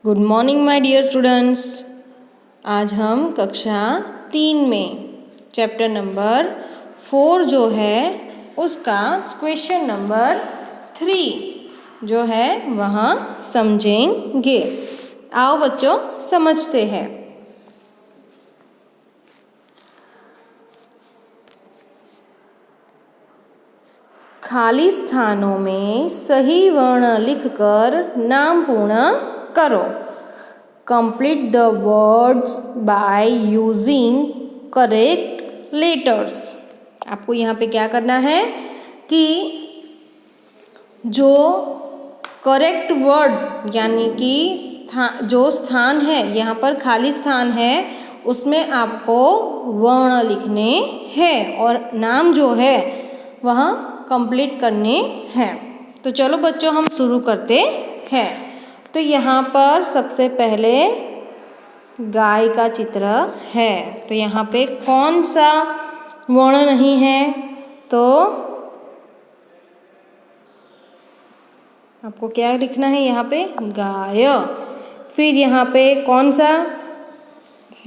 Good morning my dear students. आज हम कक्षा 3 में चैप्टर नंबर 4 जो है उसका क्वेश्चन नंबर 3 जो है वहाँ समझेंगे। आओ बच्चों समझते हैं। खाली स्थानों में सही वर्ण लिखकर नाम पूर्ण करो। Complete the words by using correct letters. आपको यहाँ पे क्या करना है कि जो करेक्ट वर्ड यानी कि जो स्थान है, यहाँ पर खाली स्थान है, उसमें आपको वर्ण लिखने हैं और नाम जो है वह कंप्लीट करने हैं। तो चलो बच्चों हम शुरू करते हैं। तो यहाँ पर सबसे पहले गाय का चित्र है। तो यहाँ पे कौन सा वर्ण नहीं है, तो आपको क्या लिखना है यहाँ पे गाय। फिर यहाँ पे कौन सा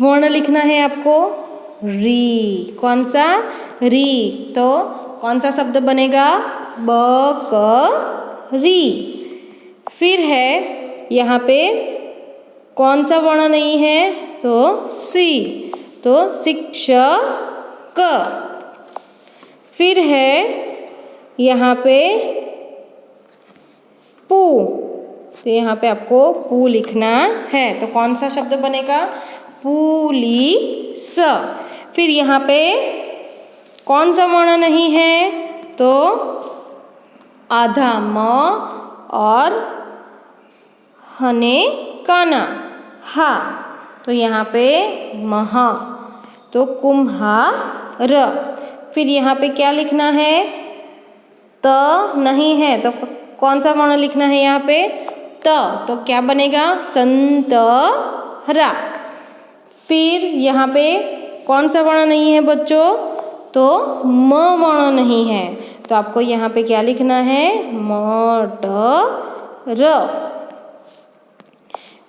वर्ण लिखना है आपको री। कौन सा री। तो कौन सा शब्द बनेगा बकरी। फिर है यहाँ पे कौन सा वर्ण नहीं है, तो सी, तो शिक्षक। फिर है यहाँ पे पू, तो यहाँ पे आपको पू लिखना है। तो कौन सा शब्द बनेगा पुलिस। फिर यहाँ पे कौन सा वर्ण नहीं है, तो आधा म और हने काना हा। तो यहाँ पे महा, तो कुम्हार। फिर यहाँ पे क्या लिखना है त नहीं है, तो कौन सा वर्ण लिखना है यहाँ पे त। तो क्या बनेगा संतरा। फिर यहाँ पे कौन सा वर्ण नहीं है बच्चों, तो म वर्ण नहीं है, तो आपको यहाँ पे क्या लिखना है मटर।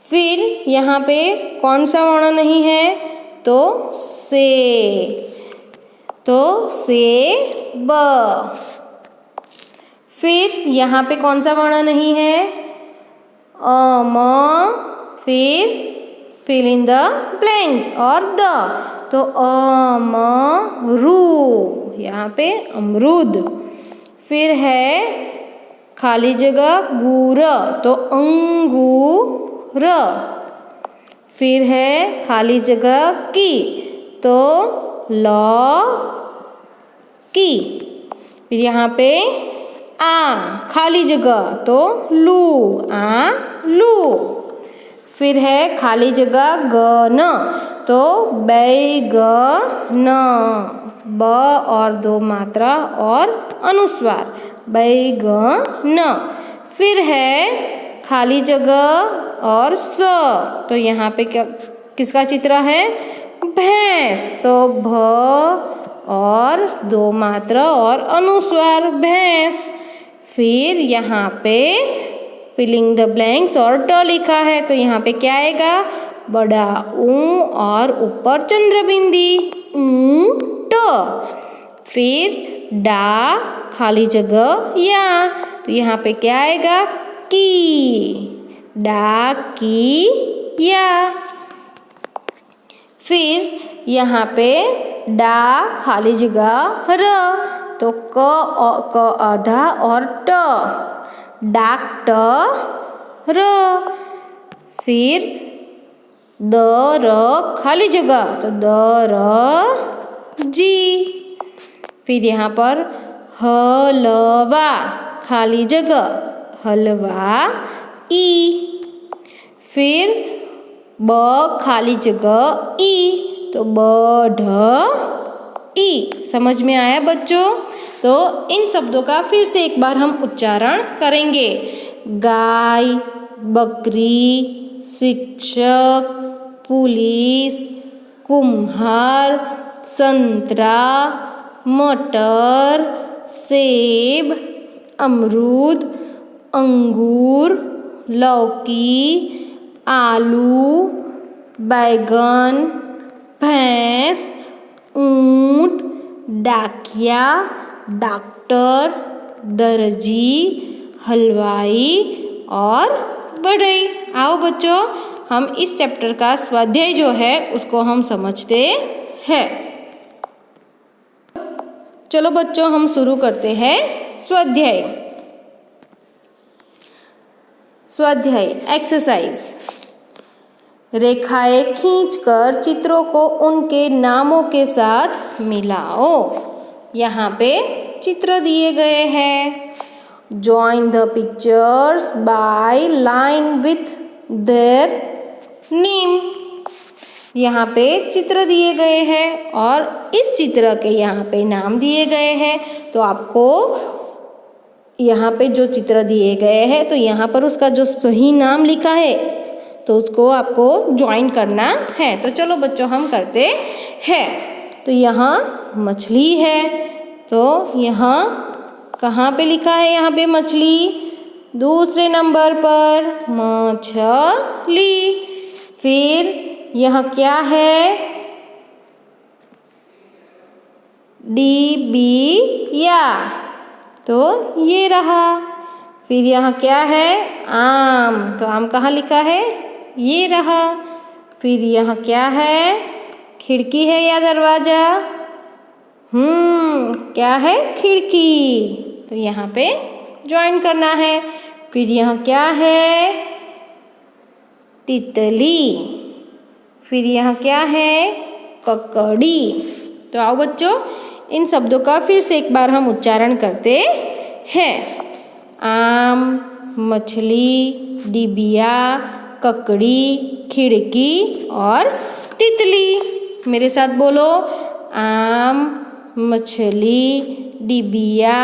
फिर यहाँ पे कौन सा वर्ण नहीं है, तो से, तो सेब। फिर यहाँ पे कौन सा वर्ण नहीं है अम। फिर फिल इन द ब्लैंक्स और द, तो अमरू, यहाँ पे अमरूद। फिर है खाली जगह गुर, तो अंगूर। फिर है खाली जगह की, तो की। फिर यहाँ पे आ खाली जगह, तो लू, आ लू। फिर है खाली जगह गन, तो बैगन, ब और दो मात्रा और अनुस्वार बैगन। फिर है खाली जगह और स, तो यहाँ पे क्या किसका चित्र है भैंस, तो भ और दो मात्रा और अनुस्वार भैंस। फिर यहाँ पे फिलिंग द ब्लैंक्स और ट लिखा है, तो यहाँ पे क्या आएगा बड़ा ऊ और ऊपर चंद्रबिंदी ऊंट। फिर डा खाली जगह या, तो यहाँ पे क्या आएगा की, डा की या। फिर यहाँ पे डा खाली जगह र, तो क आधा और ट डॉक्टर। फिर द र खाली जगह, तो द र जी। फिर यहाँ पर हलवा खाली जगह हलवा ई। फिर ब खाली जगह ई, तो बढ़ ई। समझ में आया बच्चों। तो इन शब्दों का फिर से एक बार हम उच्चारण करेंगे। गाय, बकरी, शिक्षक, पुलिस, कुम्हार, संतरा, मटर, सेब, अमरूद, अंगूर, लौकी, आलू, बैगन, भैंस, ऊंट, डाकिया, डॉक्टर, दर्जी, हलवाई और बढ़ई। आओ बच्चों, हम इस चैप्टर का स्वाध्याय जो है उसको हम समझते हैं। चलो बच्चों, हम शुरू करते हैं स्वाध्याय। स्वाध्याय एक्सरसाइज। रेखाएं खींचकर चित्रों को उनके नामों के साथ मिलाओ। यहाँ पे चित्र दिए गए हैं। Join the pictures by line with their name। यहाँ पे चित्र दिए गए हैं और इस चित्र के यहाँ पे नाम दिए गए हैं। तो आपको यहाँ पे जो चित्र दिए गए हैं तो यहाँ पर उसका जो सही नाम लिखा है तो उसको आपको ज्वाइन करना है। तो चलो बच्चों, हम करते हैं। तो यहाँ मछली है, तो यहाँ कहाँ पे लिखा है? यहाँ पे मछली। दूसरे नंबर पर मछली। फिर यहाँ क्या है? डिबिया, तो ये रहा। फिर यहाँ क्या है? आम, तो आम कहाँ लिखा है? ये रहा। फिर यहाँ क्या है? खिड़की है या दरवाजा? क्या है? खिड़की, तो यहाँ पे ज्वाइन करना है। फिर यहाँ क्या है? तितली। फिर यहाँ क्या है? ककड़ी। तो आओ बच्चों, इन शब्दों का फिर से एक बार हम उच्चारण करते हैं। आम, मछली, डिबिया, ककड़ी, खिड़की और तितली। मेरे साथ बोलो। आम, मछली, डिबिया,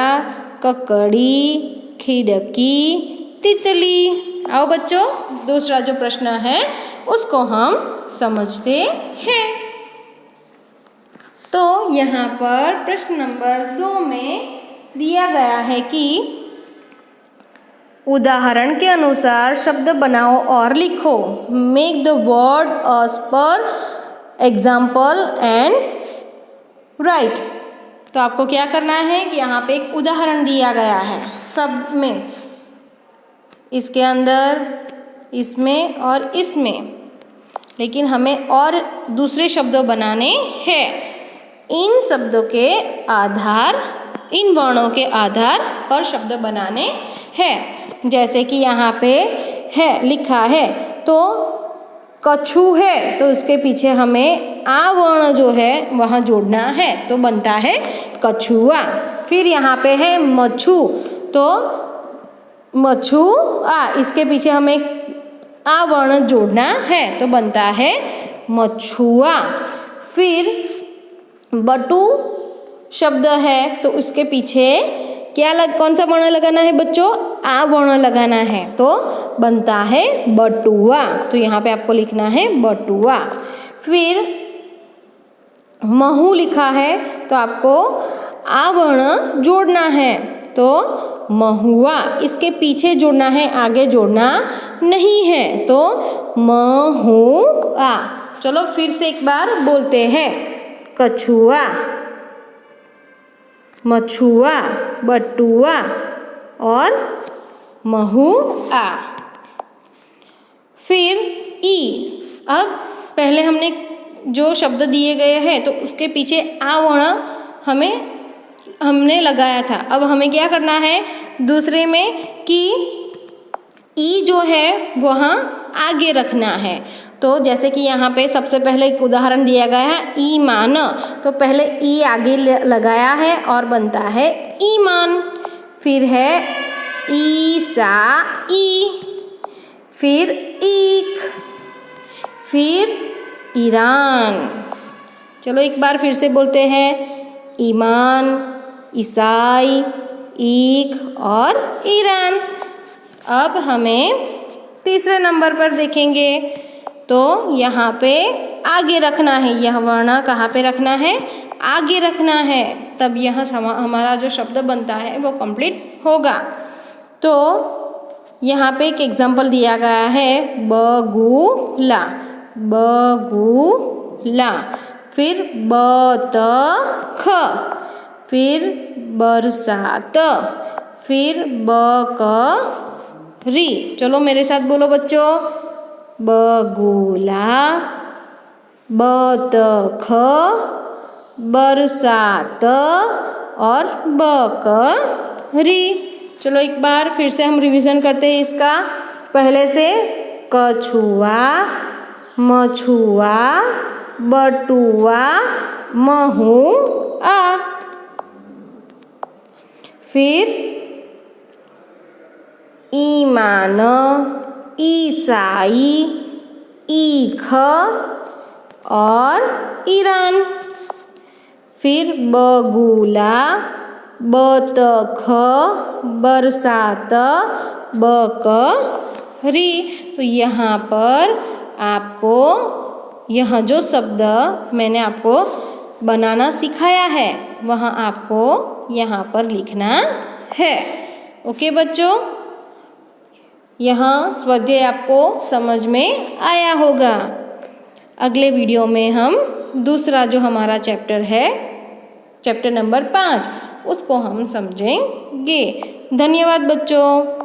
ककड़ी, खिड़की, तितली। आओ बच्चों, दूसरा जो प्रश्न है उसको हम समझते हैं। तो यहाँ पर प्रश्न नंबर 2 में दिया गया है कि उदाहरण के अनुसार शब्द बनाओ और लिखो। Make the word as per example and write. तो आपको क्या करना है कि यहाँ पे एक उदाहरण दिया गया है सब में, इसके अंदर, इसमें और इसमें, लेकिन हमें और दूसरे शब्द बनाने हैं। इन शब्दों के आधार, इन वर्णों के आधार पर शब्द बनाने हैं। जैसे कि यहाँ पे है, लिखा है, तो कछु है, तो उसके पीछे हमें आ वर्ण जो है वहाँ जोड़ना है, तो बनता है कछुआ। फिर यहाँ पे है मच्छू, तो मछुआ, इसके पीछे हमें आ वर्ण जोड़ना है, तो बनता है मछुआ। फिर बटू शब्द है, तो उसके पीछे कौन सा वर्ण लगाना है बच्चों? आ वर्ण लगाना है, तो बनता है बटुआ। तो यहाँ पे आपको लिखना है बटुआ। फिर महू लिखा है, तो आपको आ वर्ण जोड़ना है, तो महुआ। इसके पीछे जोड़ना है, आगे जोड़ना नहीं है, तो महुआ। चलो फिर से एक बार बोलते हैं। कछुआ, मछुआ, बटुआ और महुआ। फिर ई। अब पहले हमने जो शब्द दिए गए हैं तो उसके पीछे आ वर्ण हमने लगाया था। अब हमें क्या करना है दूसरे में कि ई जो है वहाँ आगे रखना है। तो जैसे कि यहाँ पे सबसे पहले एक उदाहरण दिया गया है ईमान, तो पहले ई आगे लगाया है और बनता है ईमान। फिर है ईसाई, फिर ईख, फिर ईरान। चलो एक बार फिर से बोलते हैं। ईमान, ईसाई, ईख और ईरान। अब हमें तीसरे नंबर पर देखेंगे, तो यहाँ पे आगे रखना है। यह वर्ण कहाँ पे रखना है? आगे रखना है, तब यह हमारा जो शब्द बनता है वो कंप्लीट होगा। तो यहाँ पे एक एग्जाम्पल दिया गया है बगुला, बगुला। फिर बतख, फिर बरसात, फिर बकरी। चलो मेरे साथ बोलो बच्चों, बगुला, बतख, बरसात और बकरी। चलो एक बार फिर से हम रिवीजन करते हैं इसका पहले से। कछुआ, मछुआ, बटुआ, महुआ। फिर ईमान, ईसाई, ईख और ईरान। फिर बगुला, बतख, बरसात, बकरी। तो यहाँ पर आपको यह जो शब्द मैंने आपको बनाना सिखाया है वह आपको यहाँ पर लिखना है। ओके बच्चों, यहाँ स्वाध्याय आपको समझ में आया होगा। अगले वीडियो में हम दूसरा जो हमारा चैप्टर है, चैप्टर नंबर 5, उसको हम समझेंगे। धन्यवाद बच्चों।